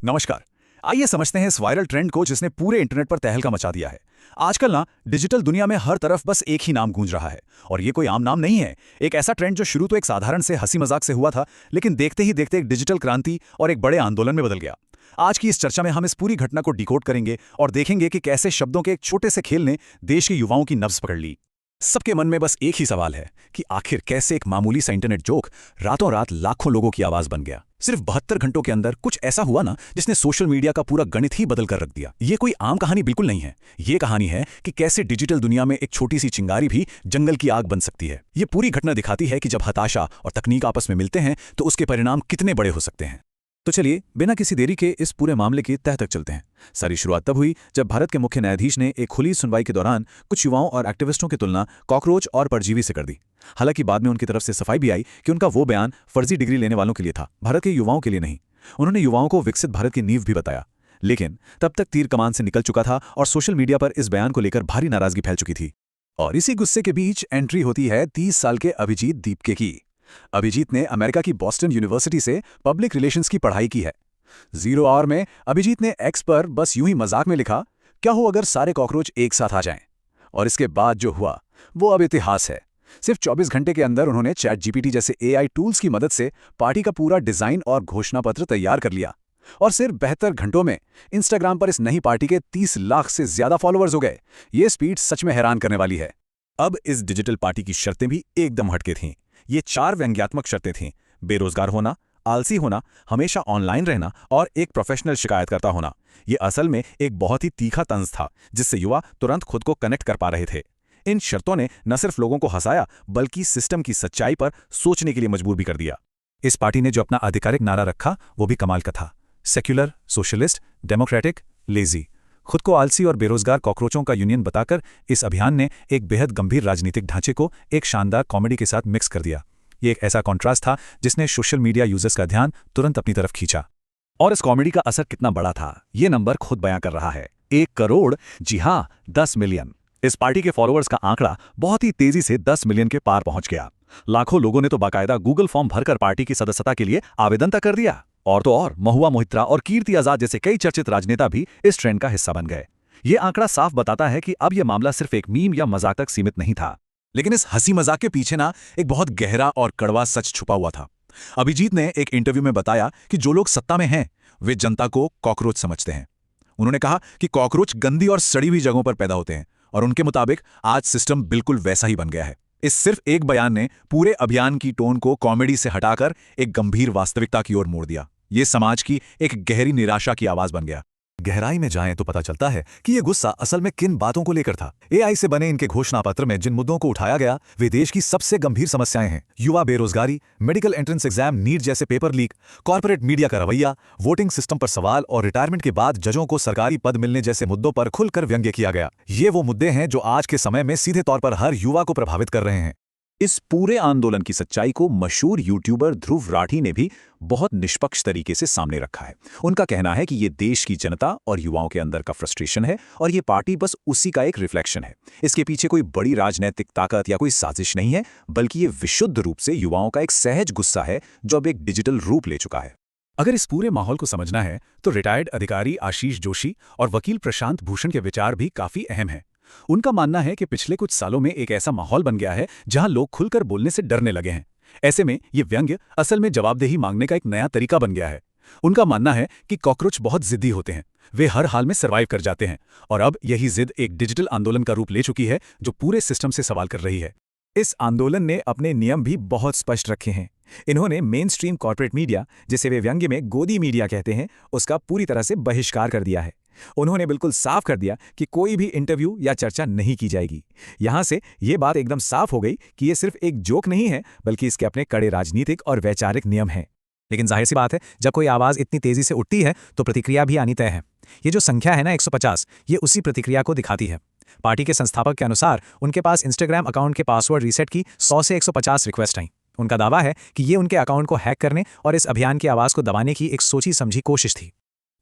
नमस्कार। आइए समझते हैं इस वायरल ट्रेंड को जिसने पूरे इंटरनेट पर तहलका मचा दिया है। आजकल ना डिजिटल दुनिया में हर तरफ बस एक ही नाम गूंज रहा है और ये कोई आम नाम नहीं है। एक ऐसा ट्रेंड जो शुरू तो एक साधारण से हंसी मजाक से हुआ था, लेकिन देखते ही देखते एक डिजिटल क्रांति और एक बड़े आंदोलन में बदल गया। आज की इस चर्चा में हम इस पूरी घटना को डिकोड करेंगे और देखेंगे कि कैसे शब्दों के एक छोटे से खेल ने देश के युवाओं की नब्ज पकड़ ली। सबके मन में बस एक ही सवाल है कि आखिर कैसे एक मामूली सा इंटरनेट जोक रातों रात लाखों लोगों की आवाज बन गया। सिर्फ 72 घंटों के अंदर कुछ ऐसा हुआ ना जिसने सोशल मीडिया का पूरा गणित ही बदल कर रख दिया। ये कोई आम कहानी बिल्कुल नहीं है। ये कहानी है कि कैसे डिजिटल दुनिया में एक छोटी सी चिंगारी भी जंगल की आग बन सकती है। ये पूरी घटना दिखाती है कि जब हताशा और तकनीक आपस में मिलते हैं तो उसके परिणाम कितने बड़े हो सकते हैं। तो चलिए बिना किसी देरी के इस पूरे मामले की तह तक चलते हैं। सारी शुरुआत तब हुई जब भारत के मुख्य न्यायाधीश ने एक खुली सुनवाई के दौरान कुछ युवाओं और एक्टिविस्टों की तुलना कॉकरोच और परजीवी से कर दी। हालांकि बाद में उनकी तरफ से सफाई भी आई कि उनका वो बयान फर्जी डिग्री लेने वालों के लिए था, भारत के युवाओं के लिए नहीं। उन्होंने युवाओं को विकसित भारत की नींव भी बताया, लेकिन तब तक तीर कमान से निकल चुका था और सोशल मीडिया पर इस बयान को लेकर भारी नाराजगी फैल चुकी थी। और इसी गुस्से के बीच एंट्री होती है 30 साल के अभिजीत दीपके की। अभिजीत ने अमेरिका की बॉस्टन यूनिवर्सिटी से पब्लिक रिलेशंस की पढ़ाई की है। 0 आवर में अभिजीत ने एक्स पर बस यूं ही मजाक में लिखा, क्या हो अगर सारे कॉकरोच एक साथ आ जाएं। और इसके बाद जो हुआ वो अब इतिहास है। सिर्फ 24 घंटे के अंदर उन्होंने चैट जीपीटी जैसे एआई टूल्स की मदद से पार्टी का पूरा डिजाइन और घोषणा पत्र तैयार कर लिया। और सिर्फ 72 घंटों में इंस्टाग्राम पर इस नई पार्टी के 30 लाख से ज्यादा फॉलोअर्स हो गए। ये स्पीड सच में हैरान करने वाली है। अब इस डिजिटल पार्टी की शर्तें भी एकदम हटके थीं। ये 4 व्यंग्यात्मक शर्तें थीं: बेरोजगार होना, आलसी होना, हमेशा ऑनलाइन रहना और एक प्रोफेशनल शिकायतकर्ता होना। ये असल में एक बहुत ही तीखा तंज था जिससे युवा तुरंत खुद को कनेक्ट कर पा रहे थे। इन शर्तों ने न सिर्फ लोगों को हंसाया बल्कि सिस्टम की सच्चाई पर सोचने के लिए मजबूर भी कर दिया। इस पार्टी ने जो अपना आधिकारिक नारा रखा वो भी कमाल का था: सेक्युलर, सोशलिस्ट, डेमोक्रेटिक, लेजी। खुद को आलसी और बेरोजगार कॉकरोचों का यूनियन बताकर इस अभियान ने एक बेहद गंभीर राजनीतिक ढांचे को एक शानदार कॉमेडी के साथ मिक्स कर दिया। ये एक ऐसा कॉन्ट्रास्ट था जिसने सोशल मीडिया यूजर्स का ध्यान तुरंत अपनी तरफ खींचा। और इस कॉमेडी का असर कितना बड़ा था ये नंबर खुद बयां कर रहा है। 1 करोड़, जी हां 10 मिलियन। इस पार्टी के फॉलोअर्स का आंकड़ा बहुत ही तेजी से 10 मिलियन के पार पहुंच गया। लाखों लोगों ने तो बाकायदा गूगल फॉर्म भरकर पार्टी की सदस्यता के लिए आवेदन तक कर दिया। और तो और महुआ मोहित्रा और कीर्ति आजाद जैसे कई चर्चित राजनेता भी इस ट्रेंड का हिस्सा बन गए। ये आंकड़ा साफ बताता है कि अब यह मामला सिर्फ एक मीम या मजाक तक सीमित नहीं था। लेकिन इस हंसी मजाक के पीछे ना एक बहुत गहरा और कड़वा सच छुपा हुआ था। अभिजीत ने एक इंटरव्यू में बताया कि जो लोग सत्ता में हैं वे जनता को कॉकरोच समझते हैं। उन्होंने कहा कि कॉकरोच गंदी और सड़ी हुई जगहों पर पैदा होते हैं और उनके मुताबिक आज सिस्टम बिल्कुल वैसा ही बन गया है। इस सिर्फ एक बयान ने पूरे अभियान की टोन को कॉमेडी से हटाकर एक गंभीर वास्तविकता की ओर मोड़ दिया। ये समाज की एक गहरी निराशा की आवाज बन गया। गहराई में जाएं तो पता चलता है कि ये गुस्सा असल में किन बातों को लेकर था। एआई से बने इनके घोषणा पत्र में जिन मुद्दों को उठाया गया वे देश की सबसे गंभीर समस्याएं हैं: युवा बेरोजगारी, मेडिकल एंट्रेंस एग्जाम नीट जैसे पेपर लीक, कॉर्पोरेट मीडिया का रवैया, वोटिंग सिस्टम पर सवाल और रिटायरमेंट के बाद जजों को सरकारी पद मिलने जैसे मुद्दों पर खुलकर व्यंग्य किया गया। ये वो मुद्दे हैं जो आज के समय में सीधे तौर पर हर युवा को प्रभावित कर रहे हैं। इस पूरे आंदोलन की सच्चाई को मशहूर यूट्यूबर ध्रुव राठी ने भी बहुत निष्पक्ष तरीके से सामने रखा है। उनका कहना है कि ये देश की जनता और युवाओं के अंदर का फ्रस्ट्रेशन है और ये पार्टी बस उसी का एक रिफ्लेक्शन है। इसके पीछे कोई बड़ी राजनीतिक ताकत या कोई साजिश नहीं है, बल्कि ये विशुद्ध रूप से युवाओं का एक सहज गुस्सा है जो अब एक डिजिटल रूप ले चुका है। अगर इस पूरे माहौल को समझना है तो रिटायर्ड अधिकारी आशीष जोशी और वकील प्रशांत भूषण के विचार भी काफी अहम हैं। उनका मानना है कि पिछले कुछ सालों में एक ऐसा माहौल बन गया है जहां लोग खुलकर बोलने से डरने लगे हैं। ऐसे में ये व्यंग्य असल में जवाबदेही मांगने का एक नया तरीका बन गया है। उनका मानना है कि कॉकरोच बहुत जिद्दी होते हैं, वे हर हाल में सर्वाइव कर जाते हैं और अब यही जिद एक डिजिटल आंदोलन का रूप ले चुकी है जो पूरे सिस्टम से सवाल कर रही है। इस आंदोलन ने अपने नियम भी बहुत स्पष्ट रखे हैं। इन्होंने मेन स्ट्रीम कॉर्पोरेट मीडिया, जिसे वे व्यंग्य में गोदी मीडिया कहते हैं, उसका पूरी तरह से बहिष्कार कर दिया है। उन्होंने बिल्कुल साफ कर दिया कि कोई भी इंटरव्यू या चर्चा नहीं की जाएगी। यहां से ये बात एकदम साफ हो गई कि ये सिर्फ एक जोक नहीं है बल्कि इसके अपने कड़े राजनीतिक और वैचारिक नियम हैं। लेकिन जाहिर सी बात है, जब कोई आवाज इतनी तेजी से उठती है तो प्रतिक्रिया भी आनी तय है। ये जो संख्या है ना 150, ये उसी प्रतिक्रिया को दिखाती है। पार्टी के संस्थापक के अनुसार उनके पास इंस्टाग्राम अकाउंट के पासवर्ड रीसेट की 100 से 150 रिक्वेस्ट आई। उनका दावा है कि ये उनके अकाउंट को हैक करने और इस अभियान की आवाज को दबाने की एक सोची समझी कोशिश थी।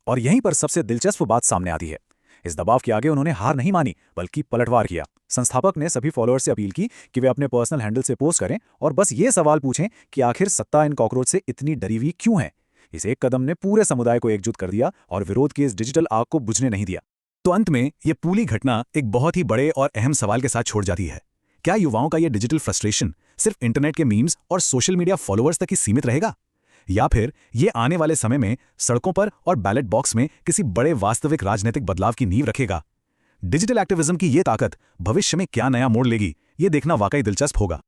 और यहीं पर सबसे दिलचस्प बात सामने आती है। इस दबाव के आगे उन्होंने हार नहीं मानी बल्कि पलटवार किया। संस्थापक ने सभी फॉलोअर्स से अपील की कि वे अपने पर्सनल हैंडल से पोस्ट करें और बस ये सवाल पूछें कि आखिर सत्ता इन कॉकरोच से इतनी डरी हुई क्यों है। इस एक कदम ने पूरे समुदाय को एकजुट कर दिया और विरोध की इस डिजिटल आग को बुझने नहीं दिया। तो अंत में ये पूरी घटना एक बहुत ही बड़े और अहम सवाल के साथ छोड़ जाती है। क्या युवाओं का ये डिजिटल फ्रस्ट्रेशन सिर्फ इंटरनेट के मीम्स और सोशल मीडिया फॉलोअर्स तक ही सीमित रहेगा, या फिर ये आने वाले समय में सड़कों पर और बैलेट बॉक्स में किसी बड़े वास्तविक राजनीतिक बदलाव की नींव रखेगा? डिजिटल एक्टिविज्म की ये ताकत भविष्य में क्या नया मोड़ लेगी, ये देखना वाकई दिलचस्प होगा।